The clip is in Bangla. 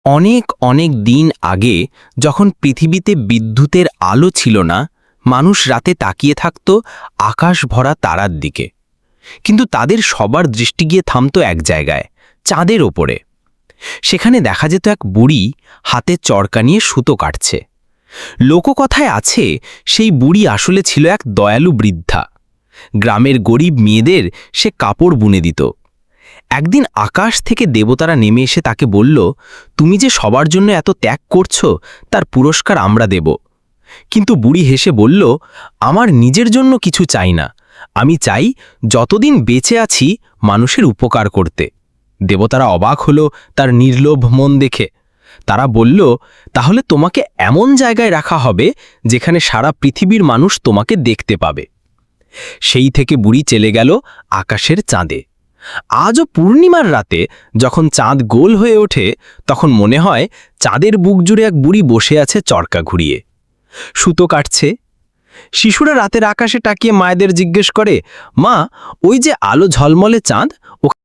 অনেক অনেক দিন আগে যখন পৃথিবীতে বিদ্যুতের আলো ছিল না, মানুষ রাতে তাকিয়ে থাকত আকাশ ভরা তারার দিকে। কিন্তু তাদের সবার দৃষ্টি গিয়ে থামত এক জায়গায়, চাঁদের ওপরে। সেখানে দেখা যেত এক বুড়ি হাতে চরকা নিয়ে সুতো কাটছে। লোককথায় আছে সেই বুড়ি আসলে ছিল এক দয়ালু বৃদ্ধা। গ্রামের গরিব মেয়েদের সে কাপড় বুনে দিত। একদিন আকাশ থেকে দেবতারা নেমে এসে তাকে বলল, তুমি যে সবার জন্য এত ত্যাগ করছো, তার পুরস্কার আমরা দেব। কিন্তু বুড়ি হেসে বলল, আমার নিজের জন্য কিছু চাই না, আমি চাই যতদিন বেঁচে আছি মানুষের উপকার করতে। দেবতারা অবাক হলো তার নির্লোভ মন দেখে। তারা বলল, তাহলে তোমাকে এমন জায়গায় রাখা হবে যেখানে সারা পৃথিবীর মানুষ তোমাকে দেখতে পাবে। সেই থেকে বুড়ি চলে গেল আকাশের চাঁদে। আজও পূর্ণিমার রাতে যখন চাঁদ গোল হয়ে ওঠে, তখন মনে হয় চাঁদের বুক জুড়ে এক বুড়ি বসে আছে চরকা ঘুরিয়ে, সুতো কাটছে। শিশুরা রাতের আকাশে তাকিয়ে মায়েদের জিজ্ঞেস করে, মা, ওই যে আলো ঝলমলে চাঁদ,